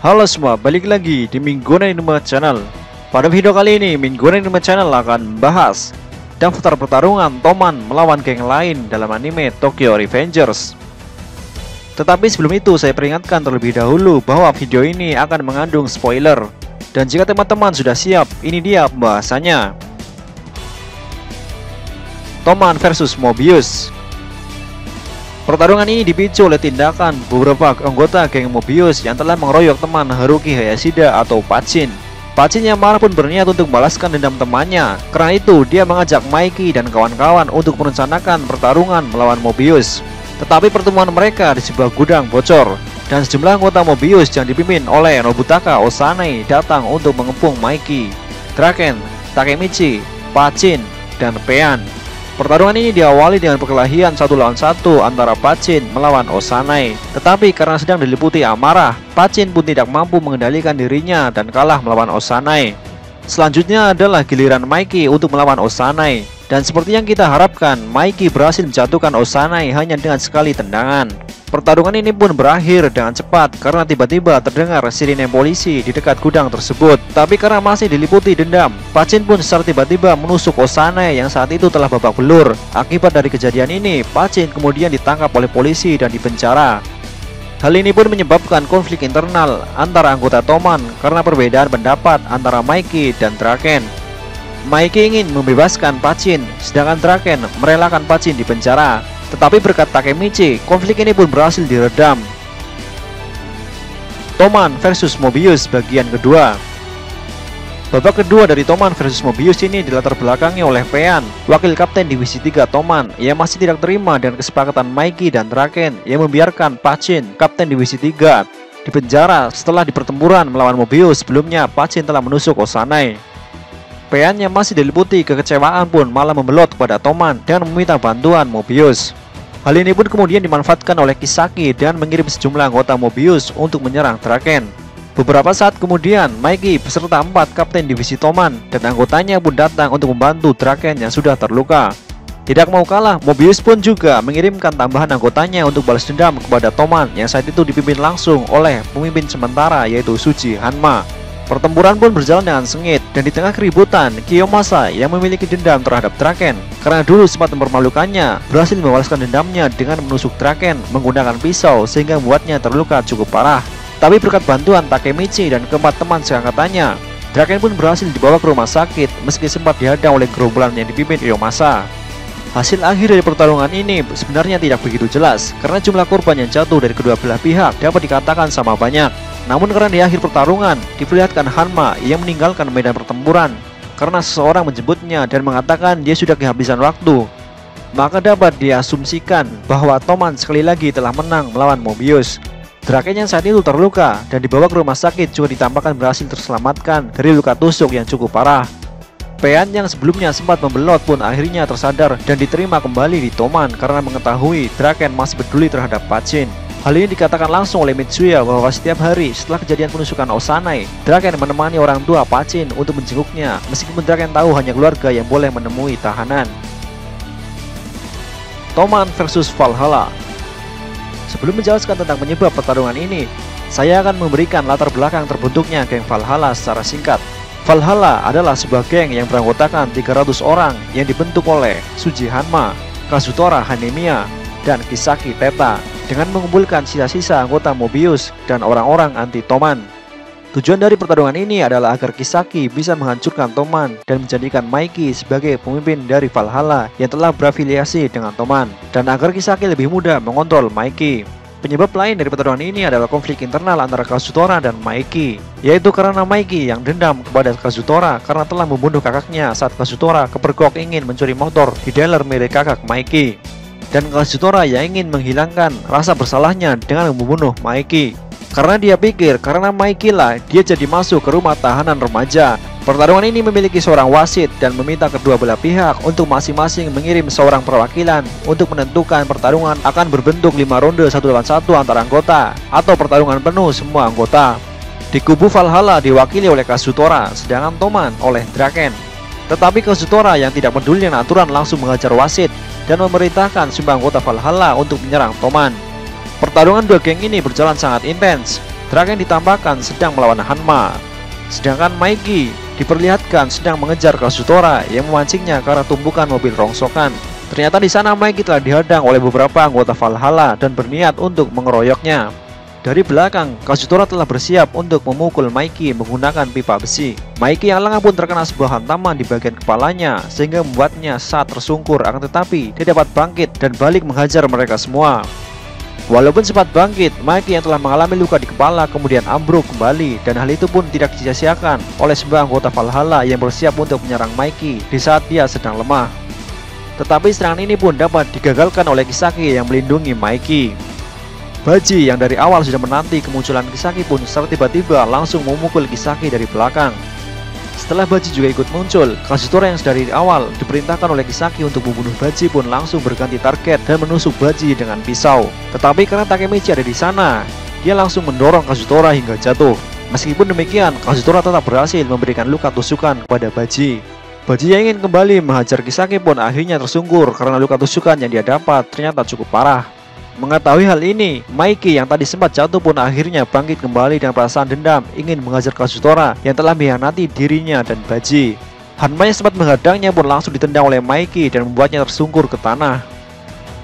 Halo semua, balik lagi di Mingguan Anime Channel. Pada video kali ini, Mingguan Anime Channel akan membahas daftar pertarungan Toman melawan geng lain dalam anime Tokyo Revengers. Tetapi sebelum itu, saya peringatkan terlebih dahulu bahwa video ini akan mengandung spoiler. Dan jika teman-teman sudah siap, ini dia pembahasannya. Toman versus Mobius. Pertarungan ini dipicu oleh tindakan beberapa anggota geng Mobius yang telah mengeroyok teman Haruki Hayashida atau Pachin. Pachin yang marah pun berniat untuk membalaskan dendam temannya. Karena itu, dia mengajak Mikey dan kawan-kawan untuk merencanakan pertarungan melawan Mobius. Tetapi pertemuan mereka di sebuah gudang bocor, dan sejumlah anggota Mobius yang dipimpin oleh Nobutaka Osanai datang untuk mengepung Mikey, Draken, Takemichi, Pachin, dan Pain. Pertarungan ini diawali dengan perkelahian 1 lawan 1 antara Pachin melawan Osanai. Tetapi karena sedang diliputi amarah, Pachin pun tidak mampu mengendalikan dirinya dan kalah melawan Osanai. Selanjutnya adalah giliran Mikey untuk melawan Osanai. Dan seperti yang kita harapkan, Mikey berhasil menjatuhkan Osanai hanya dengan sekali tendangan. Pertarungan ini pun berakhir dengan cepat karena tiba-tiba terdengar sirine polisi di dekat gudang tersebut. Tapi karena masih diliputi dendam, Pachin pun secara tiba-tiba menusuk Osanai yang saat itu telah babak belur. Akibat dari kejadian ini, Pachin kemudian ditangkap oleh polisi dan dipenjara. Hal ini pun menyebabkan konflik internal antara anggota Toman karena perbedaan pendapat antara Mikey dan Draken. Mikey ingin membebaskan Pachin, sedangkan Draken merelakan Pachin di penjara. Tetapi berkat Takemichi, konflik ini pun berhasil diredam. Toman versus Mobius bagian kedua. Babak kedua dari Toman versus Mobius ini dilatar belakangi oleh Pain, wakil kapten divisi 3 Toman, yang masih tidak terima dengan kesepakatan Mikey dan Draken yang membiarkan Pachin, kapten divisi 3, di penjara setelah di pertempuran melawan Mobius. Sebelumnya, Pachin telah menusuk Osanai. Pain yang masih diliputi kekecewaan pun malah membelot kepada Toman dengan meminta bantuan Mobius. Hal ini pun kemudian dimanfaatkan oleh Kisaki dan mengirim sejumlah anggota Mobius untuk menyerang Draken. Beberapa saat kemudian, Mikey beserta 4 kapten divisi Toman dan anggotanya pun datang untuk membantu Draken yang sudah terluka. Tidak mau kalah, Mobius pun juga mengirimkan tambahan anggotanya untuk balas dendam kepada Toman yang saat itu dipimpin langsung oleh pemimpin sementara yaitu Suji Hanma. Pertempuran pun berjalan dengan sengit, dan di tengah keributan, Kiyomasa yang memiliki dendam terhadap Draken karena dulu sempat mempermalukannya, berhasil membalaskan dendamnya dengan menusuk Draken menggunakan pisau sehingga membuatnya terluka cukup parah. Tapi berkat bantuan Takemichi dan keempat teman seangkatannya, Draken pun berhasil dibawa ke rumah sakit meski sempat dihadang oleh gerombolan yang dipimpin Kiyomasa. Hasil akhir dari pertarungan ini sebenarnya tidak begitu jelas karena jumlah korban yang jatuh dari kedua belah pihak dapat dikatakan sama banyak. Namun karena di akhir pertarungan diperlihatkan Hanma yang meninggalkan medan pertempuran karena seseorang menjemputnya dan mengatakan dia sudah kehabisan waktu, maka dapat diasumsikan bahwa Toman sekali lagi telah menang melawan Mobius. Draken yang saat itu terluka dan dibawa ke rumah sakit juga ditampakkan berhasil terselamatkan dari luka tusuk yang cukup parah. Pain yang sebelumnya sempat membelot pun akhirnya tersadar dan diterima kembali di Toman karena mengetahui Draken masih peduli terhadap Pachin. Hal ini dikatakan langsung oleh Mitsuya bahwa setiap hari setelah kejadian penusukan Osanai, Draken menemani orang tua Pachin untuk menjenguknya, meskipun Draken tahu hanya keluarga yang boleh menemui tahanan. Toman versus Valhalla. Sebelum menjelaskan tentang penyebab pertarungan ini, saya akan memberikan latar belakang terbentuknya geng Valhalla secara singkat. Valhalla adalah sebuah geng yang beranggotakan 300 orang yang dibentuk oleh Suji Hanma, Kazutora Hanemiya, dan Kisaki Teta dengan mengumpulkan sisa-sisa anggota Mobius dan orang-orang anti Toman. Tujuan dari pertarungan ini adalah agar Kisaki bisa menghancurkan Toman dan menjadikan Mikey sebagai pemimpin dari Valhalla yang telah berafiliasi dengan Toman, dan agar Kisaki lebih mudah mengontrol Mikey. Penyebab lain dari pertarungan ini adalah konflik internal antara Kazutora dan Mikey, yaitu karena Mikey yang dendam kepada Kazutora karena telah membunuh kakaknya saat Kazutora kepergok ingin mencuri motor di dealer milik kakak Mikey, dan Kazutora yang ingin menghilangkan rasa bersalahnya dengan membunuh Mikey karena dia pikir karena Mikey lah dia jadi masuk ke rumah tahanan remaja. Pertarungan ini memiliki seorang wasit dan meminta kedua belah pihak untuk masing-masing mengirim seorang perwakilan untuk menentukan pertarungan akan berbentuk 5 ronde 1 lawan 1 antar anggota atau pertarungan penuh semua anggota. Di kubu Valhalla diwakili oleh Kazutora, sedangkan Toman oleh Draken. Tetapi Kazutora yang tidak peduli dengan aturan langsung mengajar wasit dan memerintahkan semua anggota Valhalla untuk menyerang Toman. Pertarungan dua geng ini berjalan sangat intens. Draken ditambahkan sedang melawan Hanma. Sedangkan Maiki diperlihatkan sedang mengejar Kazutora yang memancingnya ke arah tumpukan mobil rongsokan. Ternyata di sana Maiki telah dihadang oleh beberapa anggota Valhalla dan berniat untuk mengeroyoknya. Dari belakang, Kazutora telah bersiap untuk memukul Maiki menggunakan pipa besi. Maiki yang lengah pun terkena sebuah hantaman di bagian kepalanya sehingga membuatnya saat tersungkur, akan tetapi dia dapat bangkit dan balik menghajar mereka semua. Walaupun sempat bangkit, Maiki yang telah mengalami luka di kepala kemudian ambruk kembali, dan hal itu pun tidak disia-siakan oleh sebuah anggota Valhalla yang bersiap untuk menyerang Maiki di saat dia sedang lemah. Tetapi serangan ini pun dapat digagalkan oleh Kisaki yang melindungi Maiki. Baji yang dari awal sudah menanti kemunculan Kisaki pun secara tiba-tiba langsung memukul Kisaki dari belakang. Setelah Baji juga ikut muncul, Kazutora yang dari awal diperintahkan oleh Kisaki untuk membunuh Baji pun langsung berganti target dan menusuk Baji dengan pisau. Tetapi karena Takemichi ada di sana, dia langsung mendorong Kazutora hingga jatuh. Meskipun demikian, Kazutora tetap berhasil memberikan luka tusukan kepada Baji. Baji yang ingin kembali menghajar Kisaki pun akhirnya tersungkur karena luka tusukan yang dia dapat ternyata cukup parah. Mengetahui hal ini, Maiki yang tadi sempat jatuh pun akhirnya bangkit kembali dengan perasaan dendam ingin menghajar Kazutora yang telah mengkhianati dirinya dan Baji. Hanma yang sempat menghadangnya pun langsung ditendang oleh Maiki dan membuatnya tersungkur ke tanah.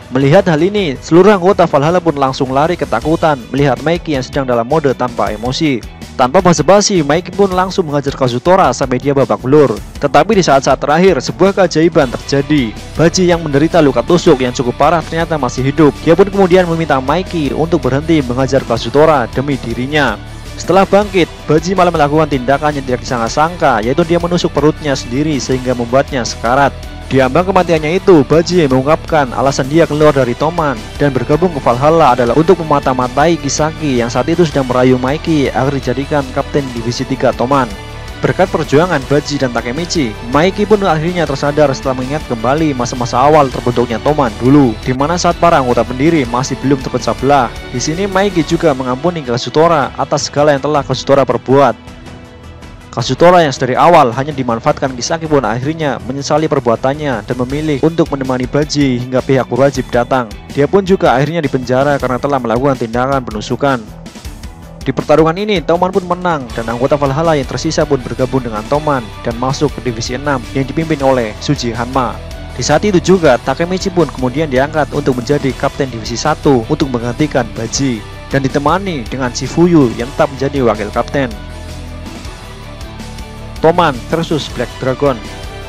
Melihat hal ini, seluruh anggota Valhalla pun langsung lari ketakutan melihat Maiki yang sedang dalam mode tanpa emosi. Tanpa basa-basi, Maiki pun langsung menghajar Kazutora sampai dia babak belur. Tetapi di saat-saat terakhir, sebuah keajaiban terjadi. Baji yang menderita luka tusuk yang cukup parah ternyata masih hidup. Dia pun kemudian meminta Maiki untuk berhenti menghajar Kazutora demi dirinya. Setelah bangkit, Baji malah melakukan tindakan yang tidak disangka-sangka, yaitu dia menusuk perutnya sendiri sehingga membuatnya sekarat. Di ambang kematiannya itu, Baji mengungkapkan alasan dia keluar dari Toman dan bergabung ke Valhalla adalah untuk memata-matai Kisaki yang saat itu sedang merayu Maiki agar dijadikan kapten divisi 3 Toman. Berkat perjuangan Baji dan Takemichi, Maiki pun akhirnya tersadar setelah mengingat kembali masa-masa awal terbentuknya Toman dulu, di mana saat para anggota pendiri masih belum terpecah belah. Di sini Maiki juga mengampuni Kazutora atas segala yang telah Kazutora perbuat. Kazutora yang dari awal hanya dimanfaatkan Kisaki pun akhirnya menyesali perbuatannya dan memilih untuk menemani Baji hingga pihak berwajib datang. Dia pun juga akhirnya dipenjara karena telah melakukan tindakan penusukan. Di pertarungan ini, Toman pun menang dan anggota Valhalla yang tersisa pun bergabung dengan Toman dan masuk ke divisi 6 yang dipimpin oleh Shuji Hanma. Di saat itu juga, Takemichi pun kemudian diangkat untuk menjadi kapten divisi 1 untuk menggantikan Baji dan ditemani dengan Shifuyu yang tetap menjadi wakil kapten. Toman versus Black Dragon.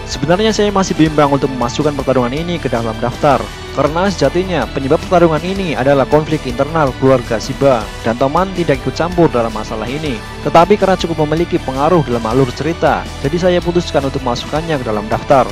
Sebenarnya saya masih bimbang untuk memasukkan pertarungan ini ke dalam daftar, karena sejatinya penyebab pertarungan ini adalah konflik internal keluarga Shiba, dan Toman tidak ikut campur dalam masalah ini. Tetapi karena cukup memiliki pengaruh dalam alur cerita, jadi saya putuskan untuk memasukkannya ke dalam daftar.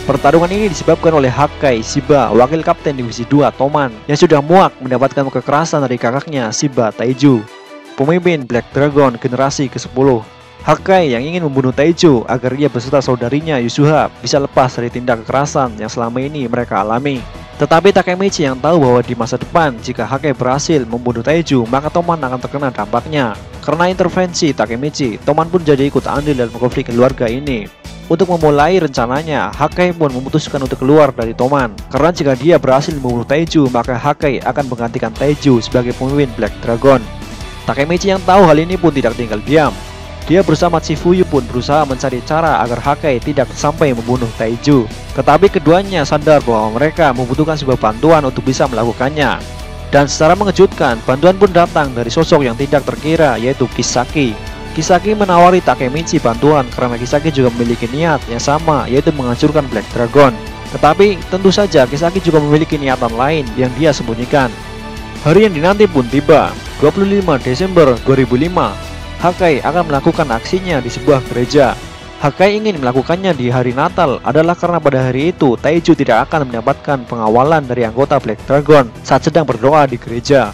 Pertarungan ini disebabkan oleh Hakkai Shiba, wakil kapten divisi 2 Toman, yang sudah muak mendapatkan kekerasan dari kakaknya Shiba Taiju, pemimpin Black Dragon generasi ke-10. Hakkai yang ingin membunuh Taiju agar ia beserta saudarinya Yusuha bisa lepas dari tindak kekerasan yang selama ini mereka alami. Tetapi Takemichi yang tahu bahwa di masa depan jika Hakkai berhasil membunuh Taiju, maka Toman akan terkena dampaknya. Karena intervensi Takemichi, Toman pun jadi ikut andil dalam konflik keluarga ini. Untuk memulai rencananya, Hakkai pun memutuskan untuk keluar dari Toman. Karena jika dia berhasil membunuh Taiju, maka Hakkai akan menggantikan Taiju sebagai pemimpin Black Dragon. Takemichi yang tahu hal ini pun tidak tinggal diam. Dia bersama Shifuyu pun berusaha mencari cara agar Hakkai tidak sampai membunuh Taiju. Tetapi keduanya sadar bahwa mereka membutuhkan sebuah bantuan untuk bisa melakukannya. Dan secara mengejutkan, bantuan pun datang dari sosok yang tidak terkira, yaitu Kisaki. Kisaki menawari Takemichi bantuan karena Kisaki juga memiliki niat yang sama, yaitu menghancurkan Black Dragon. Tetapi tentu saja Kisaki juga memiliki niatan lain yang dia sembunyikan. Hari yang dinanti pun tiba, 25 Desember 2005. Hakkai akan melakukan aksinya di sebuah gereja. Hakkai ingin melakukannya di hari Natal adalah karena pada hari itu Taiju tidak akan mendapatkan pengawalan dari anggota Black Dragon saat sedang berdoa di gereja.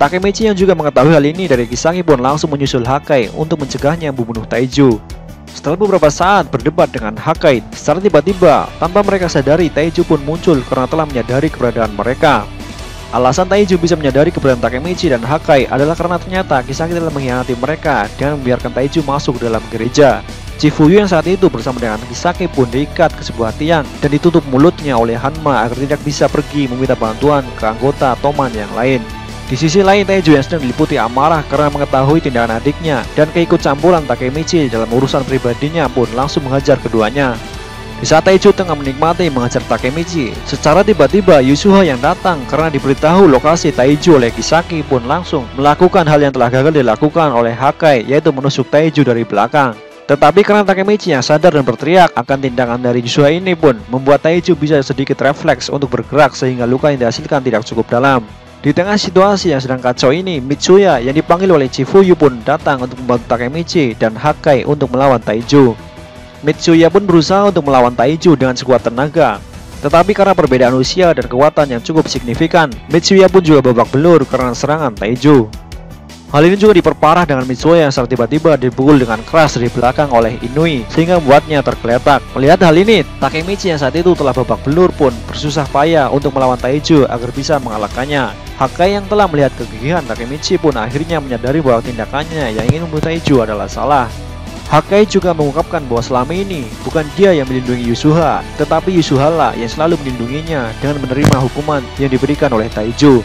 Takemichi yang juga mengetahui hal ini dari Kisaki pun langsung menyusul Hakkai untuk mencegahnya membunuh Taiju. Setelah beberapa saat berdebat dengan Hakkai, secara tiba-tiba tanpa mereka sadari Taiju pun muncul karena telah menyadari keberadaan mereka. Alasan Taiju bisa menyadari keberadaan Takemichi dan Hakkai adalah karena ternyata Kisaki telah mengkhianati mereka dengan membiarkan Taiju masuk ke dalam gereja. Shifuyu yang saat itu bersama dengan Kisaki pun diikat ke sebuah tiang dan ditutup mulutnya oleh Hanma agar tidak bisa pergi meminta bantuan ke anggota Toman yang lain. Di sisi lain, Taiju yang sedang diliputi amarah karena mengetahui tindakan adiknya dan keikut-campuran Takemichi dalam urusan pribadinya pun langsung menghajar keduanya. Di saat Taiju tengah menikmati menghajar Takemichi, secara tiba-tiba Yasuha yang datang karena diberitahu lokasi Taiju oleh Kisaki pun langsung melakukan hal yang telah gagal dilakukan oleh Hakai, yaitu menusuk Taiju dari belakang. Tetapi karena Takemichi yang sadar dan berteriak akan tindakan dari Yasuha ini pun membuat Taiju bisa sedikit refleks untuk bergerak sehingga luka yang dihasilkan tidak cukup dalam. Di tengah situasi yang sedang kacau ini, Mitsuya yang dipanggil oleh Chifuyu pun datang untuk membantu Takemichi dan Hakai untuk melawan Taiju. Mitsuya pun berusaha untuk melawan Taiju dengan sekuat tenaga. Tetapi karena perbedaan usia dan kekuatan yang cukup signifikan, Mitsuya pun juga babak belur karena serangan Taiju. Hal ini juga diperparah dengan Mitsuya yang secara tiba-tiba dipukul dengan keras dari belakang oleh Inui sehingga membuatnya tergeletak. Melihat hal ini, Takemichi yang saat itu telah babak belur pun bersusah payah untuk melawan Taiju agar bisa mengalahkannya. Hakai yang telah melihat kegigihan Takemichi pun akhirnya menyadari bahwa tindakannya yang ingin membunuh Taiju adalah salah. Hakai juga mengungkapkan bahwa selama ini bukan dia yang melindungi Yasuha, tetapi Yasuha lah yang selalu melindunginya dengan menerima hukuman yang diberikan oleh Taiju.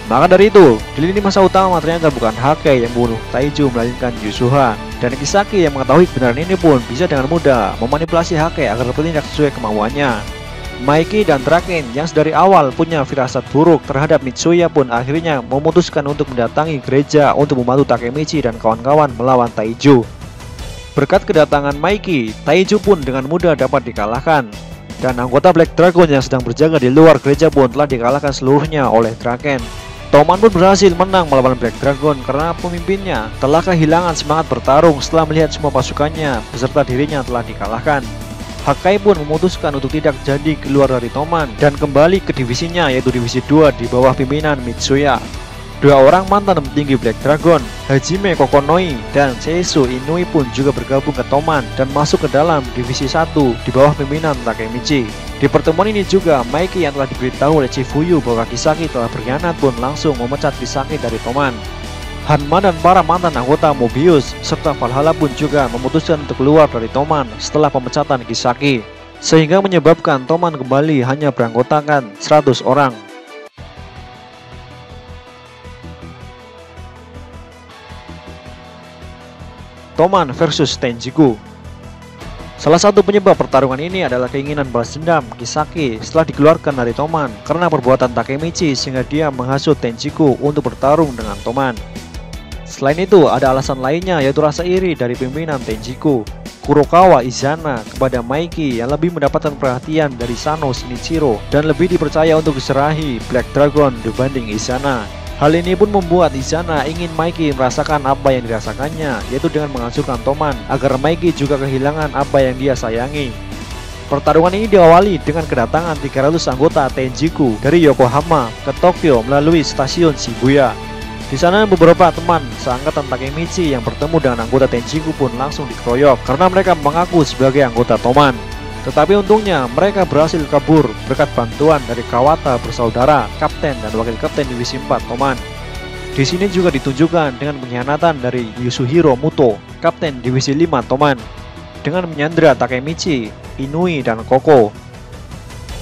Maka dari itu, di lini masa utama ternyata bukan Hakai yang membunuh Taiju melainkan Yasuha. Dan Kisaki yang mengetahui kebenaran ini pun bisa dengan mudah memanipulasi Hakai agar bertindak sesuai kemauannya. Maiki dan Draken yang sedari awal punya firasat buruk terhadap Mitsuya pun akhirnya memutuskan untuk mendatangi gereja untuk membantu Takemichi dan kawan-kawan melawan Taiju. Berkat kedatangan Maiki, Taiju pun dengan mudah dapat dikalahkan. Dan anggota Black Dragon yang sedang berjaga di luar gereja pun telah dikalahkan seluruhnya oleh Draken. Toman pun berhasil menang melawan Black Dragon karena pemimpinnya telah kehilangan semangat bertarung setelah melihat semua pasukannya beserta dirinya telah dikalahkan. Hakai pun memutuskan untuk tidak jadi keluar dari Toman dan kembali ke divisinya, yaitu divisi 2 di bawah pimpinan Mitsuya. Dua orang mantan petinggi Black Dragon, Hajime Kokonoi dan Seisu Inui pun juga bergabung ke Toman dan masuk ke dalam divisi 1 di bawah pimpinan Takemichi. Di pertemuan ini juga, Maiki yang telah diberitahu oleh Chifuyu bahwa Kisaki telah berkhianat pun langsung memecat Kisaki dari Toman. Hanma dan para mantan anggota Mobius serta Valhalla pun juga memutuskan untuk keluar dari Toman setelah pemecatan Kisaki, sehingga menyebabkan Toman kembali hanya beranggotakan 100 orang. Toman versus Tenjiku. Salah satu penyebab pertarungan ini adalah keinginan balas dendam Kisaki setelah dikeluarkan dari Toman karena perbuatan Takemichi sehingga dia menghasut Tenjiku untuk bertarung dengan Toman. Selain itu, ada alasan lainnya yaitu rasa iri dari pimpinan Tenjiku, Kurokawa Izana, kepada Maiki yang lebih mendapatkan perhatian dari Sano Shinichiro dan lebih dipercaya untuk diserahi Black Dragon dibanding Izana. Hal ini pun membuat Izana ingin Maiki merasakan apa yang dirasakannya, yaitu dengan menghancurkan Toman agar Maiki juga kehilangan apa yang dia sayangi. Pertarungan ini diawali dengan kedatangan 300 anggota Tenjiku dari Yokohama ke Tokyo melalui stasiun Shibuya. Di sana beberapa teman seangkatan Takemichi yang bertemu dengan anggota Tenjiku pun langsung dikeroyok karena mereka mengaku sebagai anggota Toman. Tetapi untungnya mereka berhasil kabur berkat bantuan dari Kawata bersaudara, kapten dan wakil kapten divisi 4 Toman. Di sini juga ditunjukkan dengan pengkhianatan dari Yasuhiro Muto, kapten divisi 5 Toman, dengan menyandra Takemichi, Inui dan Koko.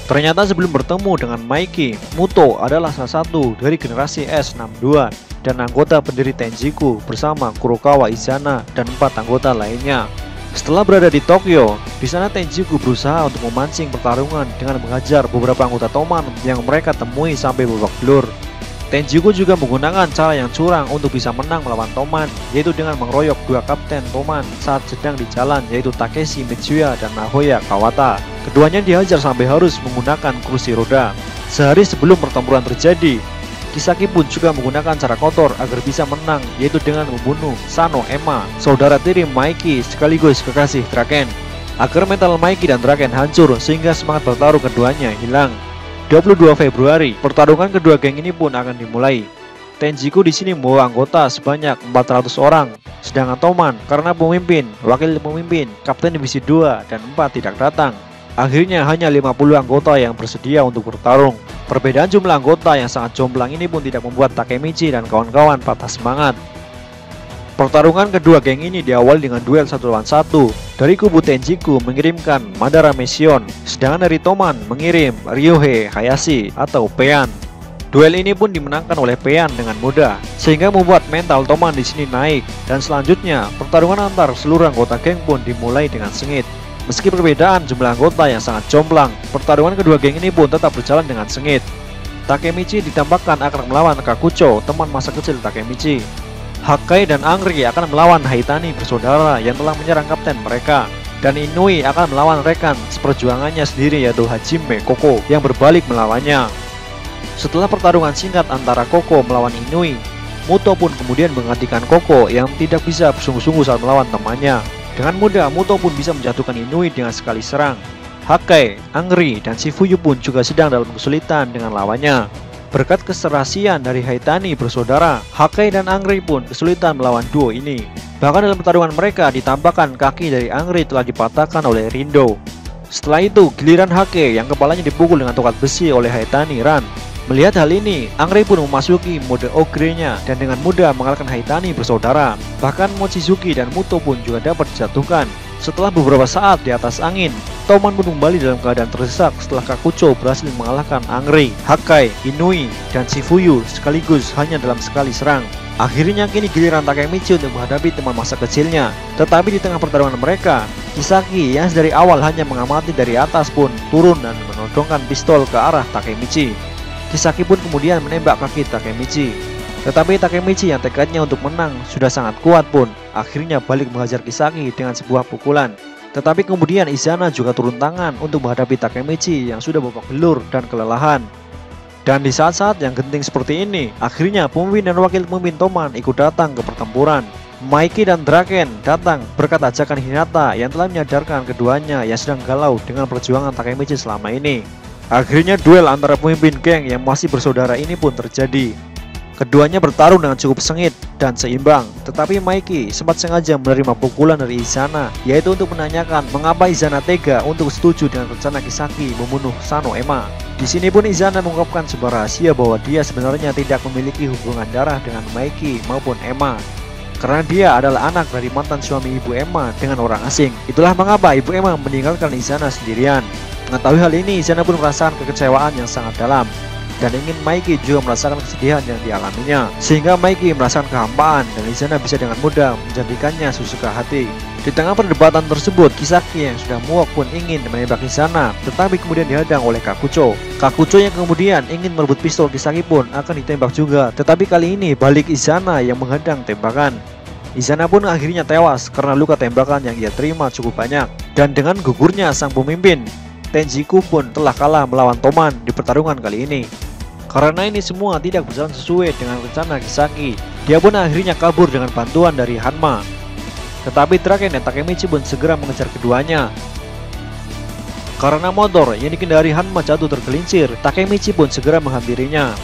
Ternyata sebelum bertemu dengan Maiki, Muto adalah salah satu dari generasi S62 dan anggota pendiri Tenjiku bersama Kurokawa Izana dan 4 anggota lainnya. Setelah berada di Tokyo, di sana Tenjiku berusaha untuk memancing pertarungan dengan menghajar beberapa anggota Toman yang mereka temui sampai babak belur. Tenjiku juga menggunakan cara yang curang untuk bisa menang melawan Toman, yaitu dengan mengeroyok dua kapten Toman saat sedang di jalan, yaitu Takeshi Mitsuya dan Nahoya Kawata. Keduanya dihajar sampai harus menggunakan kursi roda. Sehari sebelum pertempuran terjadi, Kisaki pun juga menggunakan cara kotor agar bisa menang, yaitu dengan membunuh Sano Ema, saudara tiri Maiki sekaligus kekasih Draken, agar mental Maiki dan Draken hancur sehingga semangat bertarung keduanya hilang. 22 Februari, pertarungan kedua geng ini pun akan dimulai. Tenjiku di sini membawa anggota sebanyak 400 orang, sedangkan Toman karena pemimpin, wakil pemimpin, kapten divisi 2 dan 4 tidak datang. Akhirnya hanya 50 anggota yang bersedia untuk bertarung. Perbedaan jumlah anggota yang sangat jomplang ini pun tidak membuat Takemichi dan kawan-kawan patah semangat. Pertarungan kedua geng ini diawali dengan duel 1 lawan 1. Dari kubu Tenjiku mengirimkan Madara Mesion, sedangkan dari Toman mengirim Ryohei Hayashi atau Pean. Duel ini pun dimenangkan oleh Paean dengan mudah, sehingga membuat mental Toman di sini naik. Dan selanjutnya, pertarungan antar seluruh anggota geng pun dimulai dengan sengit. Meski perbedaan jumlah anggota yang sangat jomplang, pertarungan kedua geng ini pun tetap berjalan dengan sengit. Takemichi ditampakkan akan melawan Kakucho, teman masa kecil Takemichi. Hakai dan Angri akan melawan Haitani bersaudara yang telah menyerang kapten mereka. Dan Inui akan melawan rekan seperjuangannya sendiri yaitu Hajime Koko yang berbalik melawannya. Setelah pertarungan singkat antara Koko melawan Inui, Muto pun kemudian menggantikan Koko yang tidak bisa bersungguh-sungguh saat melawan temannya. Dengan mudah Muto pun bisa menjatuhkan Inui dengan sekali serang. Hakai, Angri, dan Shifuyu pun juga sedang dalam kesulitan dengan lawannya. Berkat keserasian dari Haitani bersaudara, Hakai dan Angri pun kesulitan melawan duo ini. Bahkan dalam pertarungan mereka ditampakkan kaki dari Angri telah dipatahkan oleh Rindo. Setelah itu giliran Hakai yang kepalanya dipukul dengan tongkat besi oleh Haitani Ran. Melihat hal ini, Angri pun memasuki mode ogre-nya dan dengan mudah mengalahkan Haitani bersaudara. Bahkan Mochizuki dan Muto pun juga dapat dijatuhkan. Setelah beberapa saat di atas angin, Toman pun kembali dalam keadaan terdesak setelah Kakucho berhasil mengalahkan Angri, Hakai, Inui, dan Shifuyu sekaligus hanya dalam sekali serang. Akhirnya kini giliran Takemichi untuk menghadapi teman masa kecilnya. Tetapi di tengah pertarungan mereka, Kisaki yang dari awal hanya mengamati dari atas pun turun dan menodongkan pistol ke arah Takemichi. Kisaki pun kemudian menembak kaki Takemichi. Tetapi Takemichi yang tekadnya untuk menang sudah sangat kuat pun akhirnya balik menghajar Kisaki dengan sebuah pukulan. Tetapi kemudian Izana juga turun tangan untuk menghadapi Takemichi yang sudah babak belur dan kelelahan. Dan di saat-saat yang genting seperti ini, akhirnya pemimpin dan wakil pemimpin Toman ikut datang ke pertempuran. Maiki dan Draken datang berkat ajakan Hinata yang telah menyadarkan keduanya yang sedang galau dengan perjuangan Takemichi selama ini. Akhirnya duel antara pemimpin geng yang masih bersaudara ini pun terjadi. Keduanya bertarung dengan cukup sengit dan seimbang, tetapi Maiki sempat sengaja menerima pukulan dari Izana, yaitu untuk menanyakan mengapa Izana tega untuk setuju dengan rencana Kisaki membunuh Sano Ema. Di sini pun Izana mengungkapkan sebuah rahasia bahwa dia sebenarnya tidak memiliki hubungan darah dengan Maiki maupun Ema, karena dia adalah anak dari mantan suami ibu Ema dengan orang asing. Itulah mengapa ibu Ema meninggalkan Izana sendirian. Mengetahui hal ini, Izana pun merasakan kekecewaan yang sangat dalam. Dan ingin Maiki juga merasakan kesedihan yang dialaminya, sehingga Maiki merasakan kehampaan dan Izana bisa dengan mudah menjadikannya sesuka hati. Di tengah perdebatan tersebut, Kisaki yang sudah muak pun ingin menembak Izana, tetapi kemudian dihadang oleh Kakucho. Kakucho yang kemudian ingin merebut pistol Kisaki pun akan ditembak juga, tetapi kali ini balik Izana yang menghadang tembakan. Izana pun akhirnya tewas karena luka tembakan yang ia terima cukup banyak. Dan dengan gugurnya sang pemimpin, Tenjiku pun telah kalah melawan Toman di pertarungan kali ini. Karena ini semua tidak berjalan sesuai dengan rencana Kisaki, dia pun akhirnya kabur dengan bantuan dari Hanma. Tetapi Draken dan Takemichi pun segera mengejar keduanya. Karena motor yang dikendari Hanma jatuh tergelincir, Takemichi pun segera menghampirinya.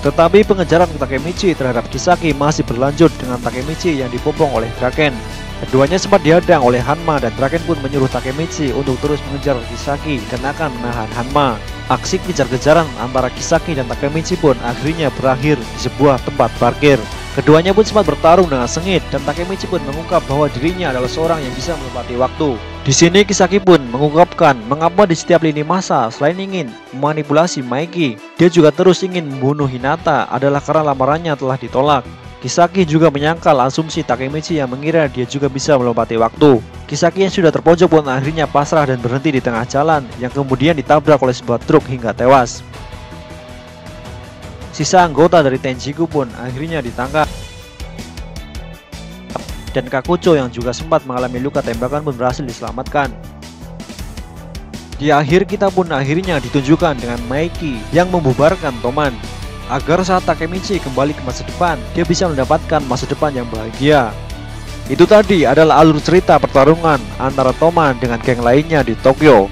Tetapi pengejaran Takemichi terhadap Kisaki masih berlanjut dengan Takemichi yang dipopong oleh Draken. Keduanya sempat dihadang oleh Hanma dan Draken pun menyuruh Takemichi untuk terus mengejar Kisaki dan akan menahan Hanma. Aksi kejar-kejaran antara Kisaki dan Takemichi pun akhirnya berakhir di sebuah tempat parkir. Keduanya pun sempat bertarung dengan sengit dan Takemichi pun mengungkap bahwa dirinya adalah seorang yang bisa melewati waktu. Di sini Kisaki pun mengungkapkan mengapa di setiap lini masa selain ingin memanipulasi Maiki, dia juga terus ingin membunuh Hinata adalah karena lamarannya telah ditolak. Kisaki juga menyangkal asumsi Takemichi yang mengira dia juga bisa melompati waktu. Kisaki yang sudah terpojok pun akhirnya pasrah dan berhenti di tengah jalan yang kemudian ditabrak oleh sebuah truk hingga tewas. Sisa anggota dari Tenjiku pun akhirnya ditangkap. Dan Kakucho yang juga sempat mengalami luka tembakan pun berhasil diselamatkan. Di akhir kita pun akhirnya ditunjukkan dengan Maiki yang membubarkan Toman, agar saat Takemichi kembali ke masa depan, dia bisa mendapatkan masa depan yang bahagia. Itu tadi adalah alur cerita pertarungan antara Toman dengan geng lainnya di Tokyo.